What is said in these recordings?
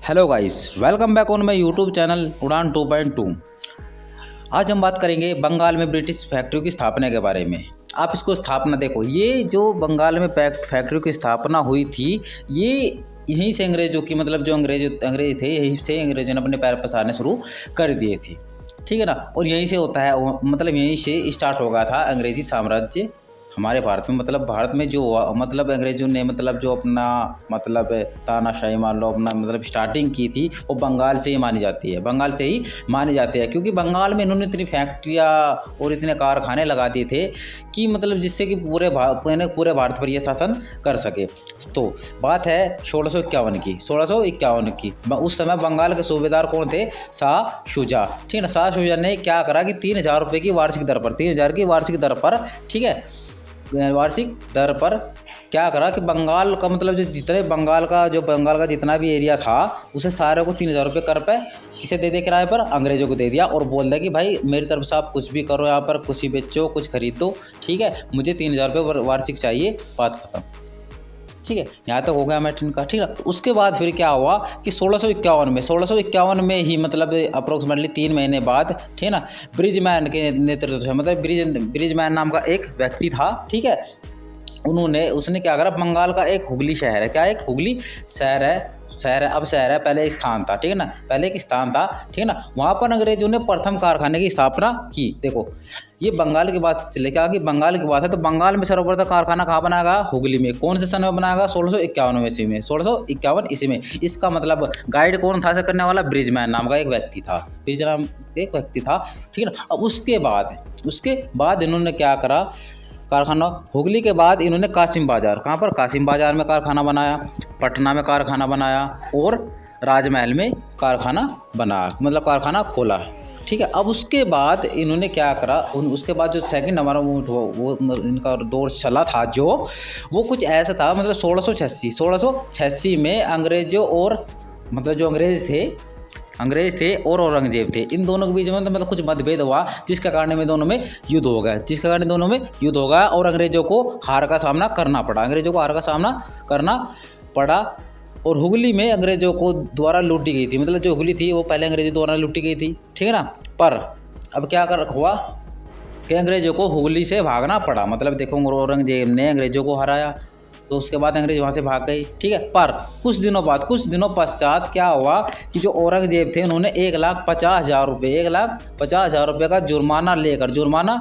Hello guys, welcome back on my YouTube channel उड़ान 2.2। आज हम बात करेंगे बंगाल में ब्रिटिश फैक्ट्रियों की स्थापना के बारे में। आप इसको स्थापना देखो, ये जो बंगाल में फैक्ट्रियों की स्थापना हुई थी, ये यहीं से अंग्रेज़ों की मतलब जो अंग्रेज थे, यहीं से अंग्रेज़ों ने अपने पैर पसारने शुरू कर दिए थे। ठीक है ना। और यहीं से होता है, मतलब यहीं से स्टार्ट हो गया था अंग्रेज़ी साम्राज्य हमारे भारत में। मतलब भारत में जो मतलब अंग्रेज़ों ने मतलब जो अपना मतलब तानाशाही मान लो अपना मतलब स्टार्टिंग की थी, वो बंगाल से ही मानी जाती है, बंगाल से ही मानी जाती है। क्योंकि बंगाल में इन्होंने इतनी फैक्ट्रियाँ और इतने कारखाने लगा दिए थे कि मतलब जिससे कि पूरे भारत पर यह शासन कर सके। तो बात है 1651 की, 1651 की। उस समय बंगाल के सूबेदार कौन थे? शाह शुजा। ठीक है ना। शाह शुजा ने क्या करा कि 3000 रुपये की वार्षिक दर पर, 3000 की वार्षिक दर पर, ठीक है, वार्षिक दर पर क्या करा कि बंगाल का मतलब जो बंगाल का जितना भी एरिया था, उसे सारे को 3000 रुपये कर पे किसे दे दिया किराए पर? अंग्रेज़ों को दे दिया। और बोल दिया कि भाई मेरी तरफ से आप कुछ भी करो, यहाँ पर कुछ ही बेचो, कुछ खरीदो, ठीक है, मुझे 3000 रुपये वार्षिक चाहिए, बात खत्म। ठीक है, यहाँ तक हो गया मैटर का। ठीक है। तो उसके बाद फिर क्या हुआ कि 1651 में ही मतलब अप्रोक्सीमेटली 3 महीने बाद, ठीक है ना, ब्रिजमैन के नेतृत्व से, मतलब ब्रिजमैन नाम का एक व्यक्ति था, ठीक है, उसने क्या करा, बंगाल का एक हुगली शहर है, क्या एक हुगली शहर है, अब शहर है, पहले स्थान था, ठीक है ना, पहले एक स्थान था, ठीक है ना, वहाँ पर अंग्रेजों ने प्रथम कारखाने की स्थापना की। देखो, ये बंगाल की बात चले, क्या कि बंगाल की बात है, तो बंगाल में सर्वप्रथम कारखाना कहाँ बनाया गया? हुगली में। कौन से सन में बनाया गया? 1651 ईस्वी में, 1651 ईस्वी में। इसका मतलब गाइड कौन था करने वाला? ब्रिजमैन नाम का एक व्यक्ति था, ठीक है ना। अब उसके बाद इन्होंने क्या करा, कारखाना हुगली के बाद इन्होंने कासिम बाज़ार, कहाँ पर? कासिम बाज़ार में कारखाना बनाया, पटना में कारखाना बनाया, और राजमहल में कारखाना बनाया, मतलब कारखाना खोला। ठीक है। अब उसके बाद इन्होंने क्या करा, उसके बाद जो सेकंड हमारा वो इनका दौर चला था, जो वो कुछ ऐसा था, मतलब 1686 में अंग्रेज़ों और मतलब जो अंग्रेज थे और औरंगजेब थे, इन दोनों के बीच में मतलब कुछ मतभेद हुआ, जिसके कारण में दोनों में युद्ध हो गया, और अंग्रेजों को हार का सामना करना पड़ा। और हुगली में अंग्रेजों को द्वारा लूटी गई थी, मतलब जो हुगली थी वो पहले अंग्रेजों द्वारा लूटी गई थी, ठीक है ना। पर अब क्या हुआ कि अंग्रेजों को हुगली से भागना पड़ा, मतलब देखो औरंगजेब ने अंग्रेजों को हराया, तो उसके बाद अंग्रेज वहाँ से भाग गए, ठीक है। पर कुछ दिनों पश्चात क्या हुआ कि जो औरंगजेब थे, उन्होंने 1,50,000 रुपये का जुर्माना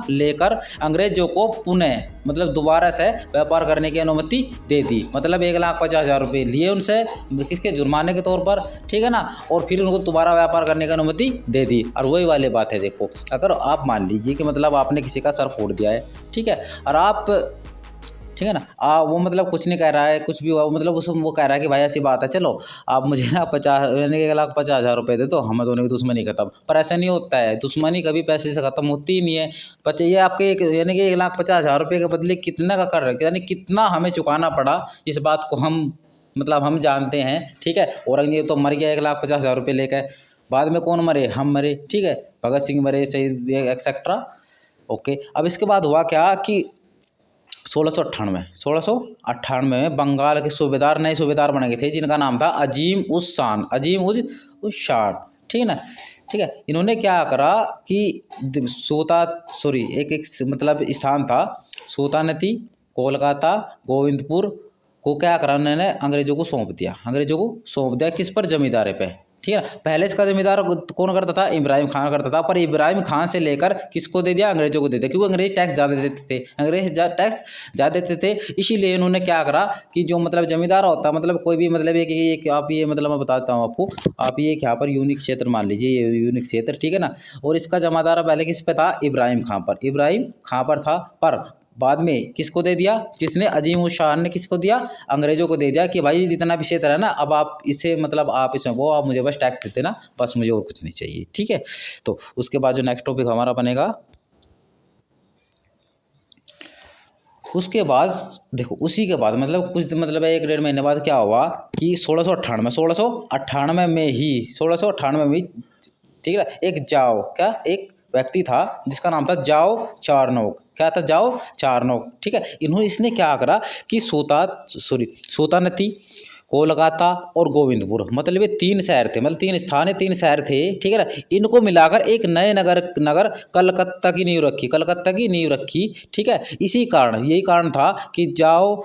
लेकर अंग्रेजों को पुनः मतलब दोबारा से व्यापार करने की अनुमति दे दी। मतलब 1,50,000 रुपये लिए उनसे, किसके? जुर्माने के तौर पर, ठीक है ना। और फिर उनको दोबारा व्यापार करने की अनुमति दे दी। और वही वाली बात है, देखो, अगर आप मान लीजिए कि मतलब आपने किसी का सर फोड़ दिया है, ठीक है, और आप, ठीक है ना, वो मतलब कुछ नहीं कह रहा है, कुछ भी हुआ, मतलब वो कह रहा है कि भाई ऐसी बात है, चलो आप मुझे ना 1,50,000 रुपये दे दो, हम दोनों की दुश्मनी खत्म। पर ऐसा नहीं होता है, दुश्मनी कभी पैसे से ख़त्म होती ही नहीं है। ये आपके यानी कि 1,50,000 रुपये के बदले कितना का कर रहे, यानी कितना हमें चुकाना पड़ा, इस बात को हम जानते हैं, ठीक है। औरंगजेब तो मर गया 1,50,000 रुपये लेकर, बाद में कौन मरे? हम मरे, ठीक है, भगत सिंह मरे, शहीद एक्सेट्रा। ओके। अब इसके बाद हुआ क्या कि 1698 में बंगाल के नए सूबेदार बने गए थे, जिनका नाम था अजीम उस शान, ठीक है ना, ठीक है। इन्होंने क्या करा कि एक मतलब स्थान था, सुल्तानती कोलकाता गोविंदपुर को क्या करा, उन्होंने अंग्रेजों को सौंप दिया। किस पर? जमींदारे पे, ठीक है। पहले इसका जिम्मेदार कौन करता था? इब्राहिम खान करता था। पर इब्राहिम खान से लेकर किसको दे दिया? अंग्रेजों को दे दिया, क्योंकि अंग्रेज टैक्स ज़्यादा देते थे। इसीलिए इन्होंने क्या करा कि जो मतलब जमींदार होता, मतलब कोई भी मतलब एक आप ये मतलब मैं बताता हूँ आपको, आप ये यहाँ पर यूनिक क्षेत्र मान लीजिए, ये यूनिक क्षेत्र, ठीक है ना। और इसका जमादार पहले किस पे था? इब्राहिम खां पर था। पर बाद में किसको दे दिया? किसने? अजीम उस शाह ने किसको दिया? अंग्रेजों को दे दिया कि भाई जितना भी क्षेत्र है ना, अब आप इसे मतलब आप इसमें वो आप मुझे बस टैक्स देते ना, बस मुझे और कुछ नहीं चाहिए, ठीक है। तो उसके बाद जो नेक्स्ट टॉपिक हमारा बनेगा, उसके बाद देखो, उसी के बाद मतलब कुछ मतलब 1-1.5 महीने बाद क्या हुआ कि 1698 में ही, ठीक है, एक व्यक्ति था जिसका नाम था जाओ चारनोक। क्या था? जाओ चारनोक, ठीक है। इसने क्या करा कि सोतानती कोलकाता और गोविंदपुर, मतलब ये 3 शहर थे, मतलब 3 स्थान है, 3 शहर थे, ठीक है ना। इनको मिलाकर एक नए नगर कलकत्ता की नींव रखी, कलकत्ता की नींव रखी, ठीक है। इसी कारण, यही कारण था कि जाओ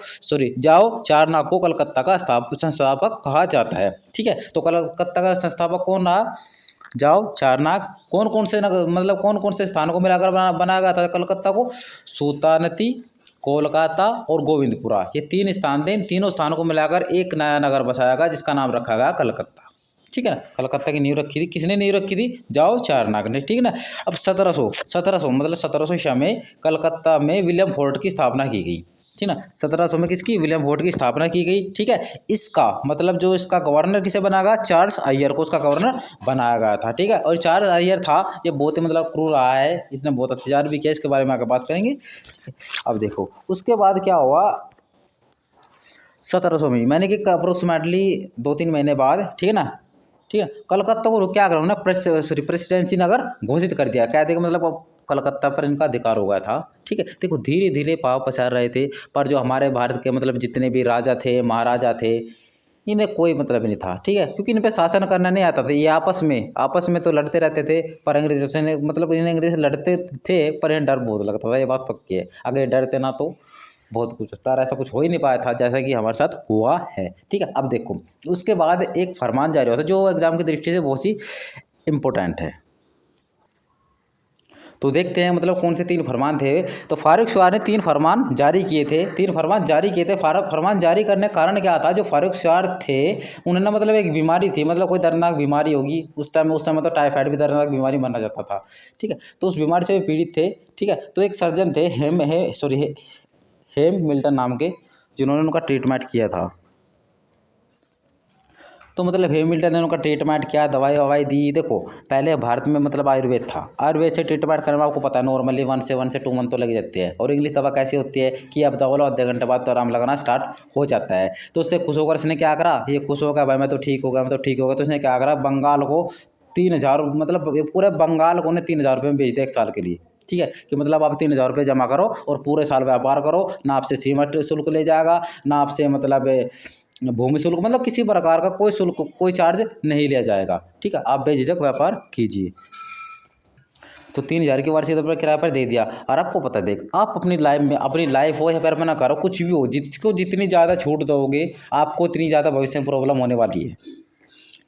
चारनाग को कलकत्ता का संस्थापक कहा जाता है, ठीक है। तो कलकत्ता का संस्थापक कौन रहा? जाओ चारनाग। कौन कौन से नगर, मतलब कौन कौन से स्थानों को मिलाकर बनाया गया था कलकत्ता को? सुल्तानती, कोलकाता और गोविंदपुरा, ये 3 स्थान थे। इन तीनों स्थानों को मिलाकर एक नया नगर बसाया गया जिसका नाम रखा गया कलकत्ता, ठीक है ना। कलकत्ता की नींव रखी थी, किसने नींव रखी थी? जाओ चारनाग ने, ठीक है ना। अब 1700 मतलब 1700 ईस्वी में कलकत्ता में विलियम फोर्ट की स्थापना की गई, ठीक है ना। 1700 में किसकी? विलियम फोर्ट की स्थापना की गई, ठीक है। इसका मतलब जो इसका गवर्नर किसे बनाया गया? चार्ल्स अय्यर को उसका गवर्नर बनाया गया था, ठीक है। और चार्ल्स अय्यर था, ये बहुत ही मतलब क्रूर रहा है, इसने बहुत अत्याचार भी किया, इसके बारे में आगे बात करेंगे। अब देखो उसके बाद क्या हुआ 1700 में, मैंने कि अप्रोक्सीमेटली 2-3 महीने बाद, ठीक है ना, ठीक है। कलकत्ता को क्या करो ना प्रेसिडेंसी नगर घोषित कर दिया, क्या देखो मतलब अब कलकत्ता पर इनका अधिकार हो गया था, ठीक है। देखो धीरे धीरे पाँव पसार रहे थे, पर जो हमारे भारत के मतलब जितने भी राजा थे, महाराजा थे, इन्हें कोई मतलब नहीं था, ठीक है, क्योंकि इन पे शासन करना नहीं आता था। ये आपस में तो लड़ते रहते थे, पर अंग्रेजों से मतलब इन्हें अंग्रेज लड़ते थे, पर इन्हें डर बहुत लगता था, ये बात पक्की है। अगर डरते ना तो बहुत कुछ होता है, ऐसा कुछ हो ही नहीं पाया था जैसा कि हमारे साथ हुआ है, ठीक है। अब देखो उसके बाद एक फरमान जारी हुआ था जो एग्जाम की दृष्टि से बहुत ही इम्पोर्टेंट है। तो देखते हैं मतलब कौन से 3 फरमान थे। तो फारूक शाह ने 3 फरमान जारी किए थे, 3 फरमान जारी किए थे। फरमान जारी करने का कारण क्या था? जो फारूक शाह थे उन्होंने मतलब एक बीमारी थी, मतलब कोई दर्दनाक बीमारी होगी उस समय तो टाइफाइड भी दर्दनाक बीमारी माना जाता था, ठीक है। तो उस बीमारी से भी पीड़ित थे, ठीक है। तो एक सर्जन थे हेम मिल्टन नाम के, जिन्होंने उनका ट्रीटमेंट किया था। तो मतलब हेम मिल्टन ने उनका ट्रीटमेंट किया, दवाई ववाई दी। देखो पहले भारत में मतलब आयुर्वेद था, आयुर्वेद से ट्रीटमेंट करने में आपको पता है नॉर्मली 1 से 2 मंथ तो लग जाते हैं। और इंग्लिश दवा कैसी होती है कि आप दवा लो, आधे घंटे बाद तो आराम लगना स्टार्ट हो जाता है। तो उससे खुश होकर इसने क्या करा, ये खुश होगा भाई मैं तो ठीक हो गया, तो इसने क्या करा, बंगाल को 3000 मतलब पूरे बंगाल को 3000 रुपये में भेज दिया 1 साल के लिए, ठीक है। कि मतलब आप 3000 रुपये जमा करो और पूरे साल व्यापार करो, ना आपसे सीमा शुल्क ले जाएगा, ना आपसे मतलब भूमि शुल्क, मतलब किसी प्रकार का कोई शुल्क, कोई चार्ज नहीं लिया जाएगा, ठीक है। आप बेझिझक व्यापार कीजिए। तो 3000 की वार्षिक रुपये किराए पर दे दिया। और आपको पता देख, आप अपनी लाइफ हो या फिर अपना करो कुछ भी हो, जिसको जितनी ज़्यादा छूट दोगे आपको उतनी ज़्यादा भविष्य में प्रॉब्लम होने वाली है,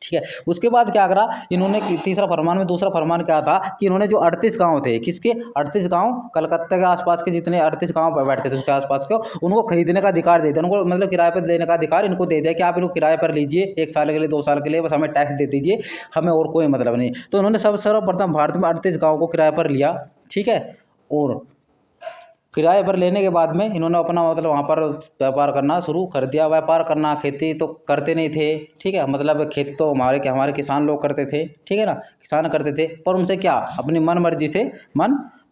ठीक है। उसके बाद क्या करा इन्होंने, तीसरा फरमान में दूसरा फरमान क्या था कि इन्होंने जो 38 गांव थे, किसके 38 गांव, कलकत्ता के आसपास के जितने 38 गांव बैठते थे उसके आसपास के, उनको खरीदने का अधिकार दे दिया, उनको मतलब किराए पर लेने का अधिकार इनको दे दिया कि आप इनको किराए पर लीजिए 1 साल के लिए 2 साल के लिए, बस हमें टैक्स दे दीजिए, हमें और कोई मतलब नहीं। तो उन्होंने सर्वप्रथम भारत में 38 गाँव को किराए पर लिया, ठीक है। और किराए पर लेने के बाद में इन्होंने अपना मतलब वहाँ पर व्यापार करना शुरू कर दिया। व्यापार करना, खेती तो करते नहीं थे, ठीक है, मतलब खेती तो हमारे किसान लोग करते थे, ठीक है ना, किसान करते थे। पर उनसे क्या, अपनी मन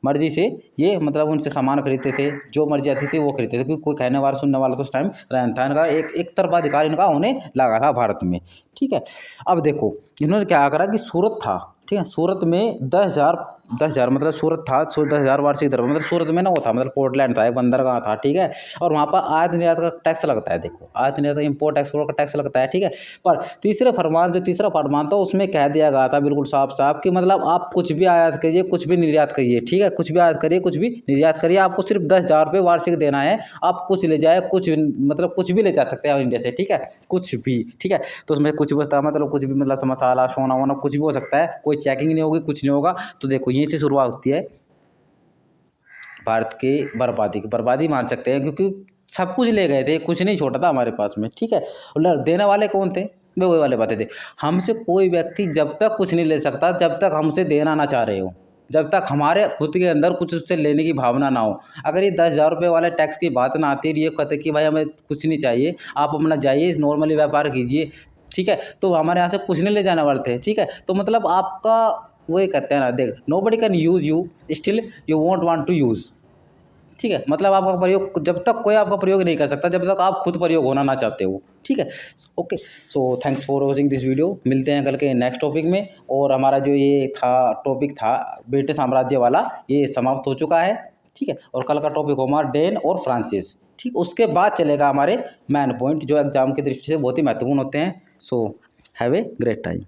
मर्जी से ये मतलब उनसे सामान खरीदते थे, जो मर्जी आती थी वो खरीदते थे, क्योंकि कोई कहने वाला सुनने वाला तो उस टाइम रहता था। इनका एक तरफा अधिकार इनका होने लगा था भारत में, ठीक है। अब देखो इन्होंने क्या करा कि सूरत था, ठीक है, सूरत में 10,000 मतलब सूरत था 10,000 वार्षिक दर, मतलब सूरत में ना वो था मतलब पोर्टलैंड था, एक बंदरगाह था, ठीक है। और वहाँ पर आयात निर्यात का टैक्स लगता है, देखो आयात निर्यात इम्पोर्ट एक्सपोर्ट का टैक्स लगता है, ठीक है। पर तीसरा फरमान था उसमें कह दिया गया था बिल्कुल साफ साफ कि मतलब आप कुछ भी आयात करिए, कुछ भी निर्यात करिए, ठीक है, कुछ भी आयात करिए, कुछ भी निर्यात करिए, आपको सिर्फ 10,000 रुपये वार्षिक देना है। आप कुछ ले जाए, मतलब कुछ भी ले जा सकते हैं इंडिया से, ठीक है, कुछ भी, ठीक है। तो उसमें कुछ भी मतलब कुछ भी मतलब मसाला सोना वोना कुछ भी हो सकता है, कोई चेकिंग नहीं होगी, कुछ नहीं होगा। तो देखो यहीं से शुरुआत होती है भारत की बर्बादी मान सकते हैं, क्योंकि सब कुछ ले गए थे, कुछ नहीं छोटा था हमारे पास में, ठीक है। और देने वाले कौन थे, वे वही वाले बातें थे। हमसे कोई व्यक्ति जब तक कुछ नहीं ले सकता जब तक हमसे देना ना चाह रहे हो, जब तक हमारे खुद के अंदर कुछ उससे लेने की भावना ना हो। अगर ये 10,000 रुपये वाले टैक्स की बात ना आती, ये कहते कि भाई हमें कुछ नहीं चाहिए, आप अपना जाइए नॉर्मली व्यापार कीजिए, ठीक है, तो हमारे यहाँ से कुछ नहीं ले जाने वाले थे, ठीक है। तो मतलब आपका वही कहते हैं ना, देख nobody can use you still you won't want to use, ठीक है। मतलब आपका प्रयोग, जब तक कोई आपका प्रयोग नहीं कर सकता जब तक आप खुद प्रयोग होना ना चाहते हो, ठीक है। Okay, so thanks for watching this video. मिलते हैं कल के नेक्स्ट टॉपिक में। और हमारा जो ये था टॉपिक था ब्रिटिश साम्राज्य वाला, ये समाप्त हो चुका है, ठीक है। ठीक है। और कल का टॉपिक हो हमारा डेन और फ्रांसिस, ठीक। उसके बाद चलेगा हमारे मैन पॉइंट जो एग्जाम की दृष्टि से बहुत ही महत्वपूर्ण होते हैं। So have a great time.